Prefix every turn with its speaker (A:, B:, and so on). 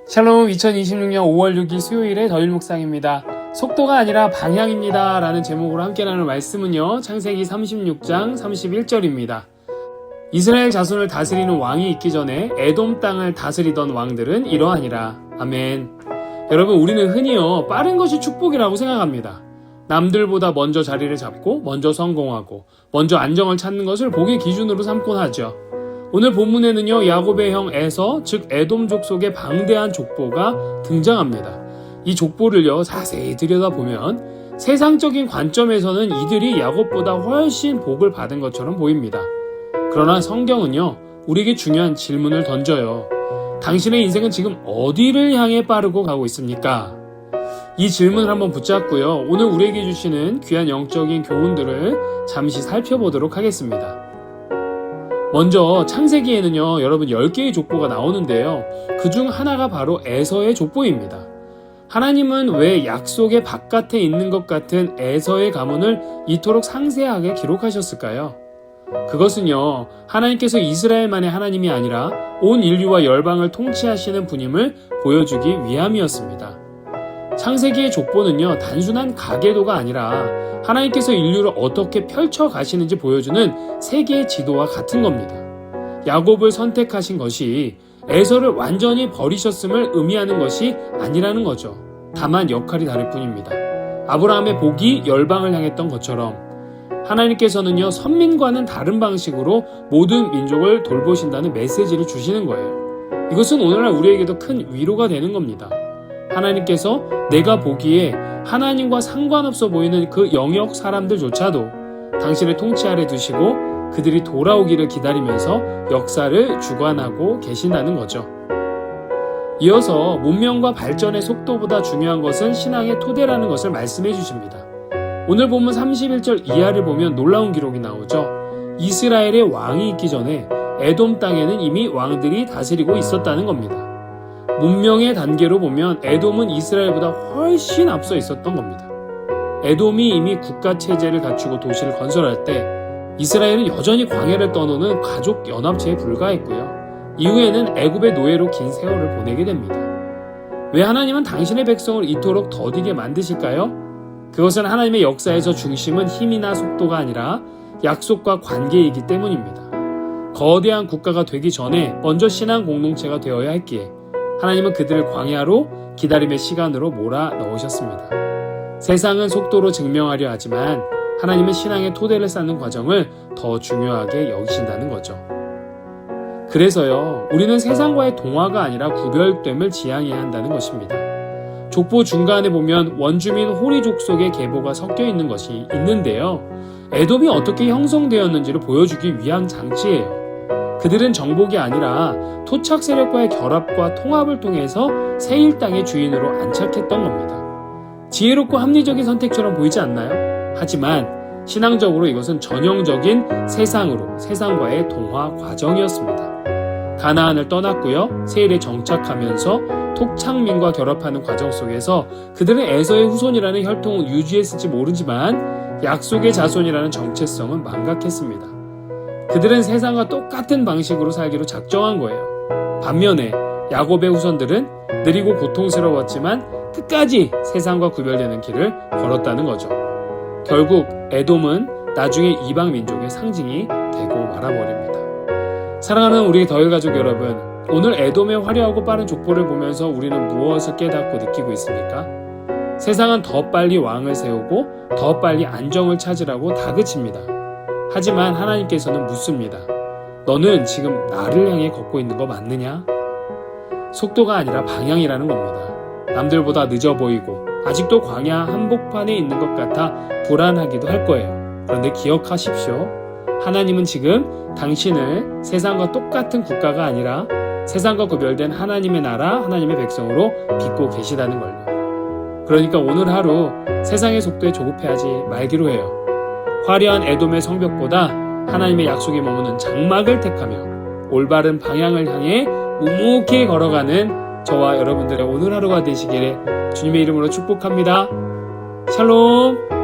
A: 샬롬. 2026년 5월 6일 수요일의 더일 묵상입니다. 속도가 아니라 방향입니다 라는 제목으로 함께 나눌 말씀은요, 창세기 36장 31절입니다. 이스라엘 자손을 다스리는 왕이 있기 전에 에돔 땅을 다스리던 왕들은 이러하니라. 아멘. 여러분, 우리는 흔히요 빠른 것이 축복이라고 생각합니다. 남들보다 먼저 자리를 잡고 먼저 성공하고 먼저 안정을 찾는 것을 복의 기준으로 삼곤 하죠. 오늘 본문에는요, 야곱의 형 에서, 즉 에돔 족속의 방대한 족보가 등장합니다. 이 족보를요 자세히 들여다보면 세상적인 관점에서는 이들이 야곱보다 훨씬 복을 받은 것처럼 보입니다. 그러나 성경은요, 우리에게 중요한 질문을 던져요. 당신의 인생은 지금 어디를 향해 빠르고 가고 있습니까? 이 질문을 한번 붙잡고요, 오늘 우리에게 주시는 귀한 영적인 교훈들을 잠시 살펴보도록 하겠습니다. 먼저 창세기에는요, 여러분 10개의 족보가 나오는데요, 그중 하나가 바로 에서의 족보입니다. 하나님은 왜 약속의 바깥에 있는 것 같은 에서의 가문을 이토록 상세하게 기록하셨을까요? 그것은요, 하나님께서 이스라엘만의 하나님이 아니라 온 인류와 열방을 통치하시는 분임을 보여주기 위함이었습니다. 창세기의 족보는요, 단순한 가계도가 아니라 하나님께서 인류를 어떻게 펼쳐가시는지 보여주는 세계의 지도와 같은 겁니다. 야곱을 선택하신 것이 에서를 완전히 버리셨음을 의미하는 것이 아니라는 거죠. 다만 역할이 다를 뿐입니다. 아브라함의 복이 열방을 향했던 것처럼 하나님께서는요, 선민과는 다른 방식으로 모든 민족을 돌보신다는 메시지를 주시는 거예요. 이것은 오늘날 우리에게도 큰 위로가 되는 겁니다. 하나님께서 내가 보기에 하나님과 상관없어 보이는 그 영역 사람들조차도 당신의 통치 아래 두시고 그들이 돌아오기를 기다리면서 역사를 주관하고 계신다는 거죠. 이어서 문명과 발전의 속도보다 중요한 것은 신앙의 토대라는 것을 말씀해 주십니다. 오늘 본문 31절 이하를 보면 놀라운 기록이 나오죠. 이스라엘의 왕이 있기 전에 에돔 땅에는 이미 왕들이 다스리고 있었다는 겁니다. 문명의 단계로 보면 에돔은 이스라엘보다 훨씬 앞서 있었던 겁니다. 에돔이 이미 국가체제를 갖추고 도시를 건설할 때 이스라엘은 여전히 광야를 떠노는 가족 연합체에 불과했고요. 이후에는 애굽의 노예로 긴 세월을 보내게 됩니다. 왜 하나님은 당신의 백성을 이토록 더디게 만드실까요? 그것은 하나님의 역사에서 중심은 힘이나 속도가 아니라 약속과 관계이기 때문입니다. 거대한 국가가 되기 전에 먼저 신앙 공동체가 되어야 했기에 하나님은 그들을 광야로 기다림의 시간으로 몰아 넣으셨습니다. 세상은 속도로 증명하려 하지만 하나님은 신앙의 토대를 쌓는 과정을 더 중요하게 여기신다는 거죠. 그래서요, 우리는 세상과의 동화가 아니라 구별됨을 지향해야 한다는 것입니다. 족보 중간에 보면 원주민 호리 족속의 계보가 섞여 있는 것이 있는데요, 에돔이 어떻게 형성되었는지를 보여주기 위한 장치예요. 그들은 정복이 아니라 토착 세력과의 결합과 통합을 통해서 세일 땅의 주인으로 안착했던 겁니다. 지혜롭고 합리적인 선택처럼 보이지 않나요? 하지만 신앙적으로 이것은 전형적인 세상과의 동화 과정이었습니다. 가나안을 떠났고요, 세일에 정착하면서 톡착민과 결합하는 과정 속에서 그들은 에서의 후손이라는 혈통을 유지했을지 모르지만 약속의 자손이라는 정체성은 망각했습니다. 그들은 세상과 똑같은 방식으로 살기로 작정한 거예요. 반면에 야곱의 후손들은 느리고 고통스러웠지만 끝까지 세상과 구별되는 길을 걸었다는 거죠. 결국 에돔은 나중에 이방 민족의 상징이 되고 말아버립니다. 사랑하는 우리 더일 가족 여러분, 오늘 에돔의 화려하고 빠른 족보를 보면서 우리는 무엇을 깨닫고 느끼고 있습니까? 세상은 더 빨리 왕을 세우고 더 빨리 안정을 찾으라고 다그칩니다. 하지만 하나님께서는 묻습니다. 너는 지금 나를 향해 걷고 있는 거 맞느냐? 속도가 아니라 방향이라는 겁니다. 남들보다 늦어 보이고 아직도 광야 한복판에 있는 것 같아 불안하기도 할 거예요. 그런데 기억하십시오. 하나님은 지금 당신을 세상과 똑같은 국가가 아니라 세상과 구별된 하나님의 나라, 하나님의 백성으로 빚고 계시다는 걸요. 그러니까 오늘 하루 세상의 속도에 조급해하지 말기로 해요. 화려한 에돔의 성벽보다 하나님의 약속에 머무는 장막을 택하며 올바른 방향을 향해 묵묵히 걸어가는 저와 여러분들의 오늘 하루가 되시기를 주님의 이름으로 축복합니다. 샬롬.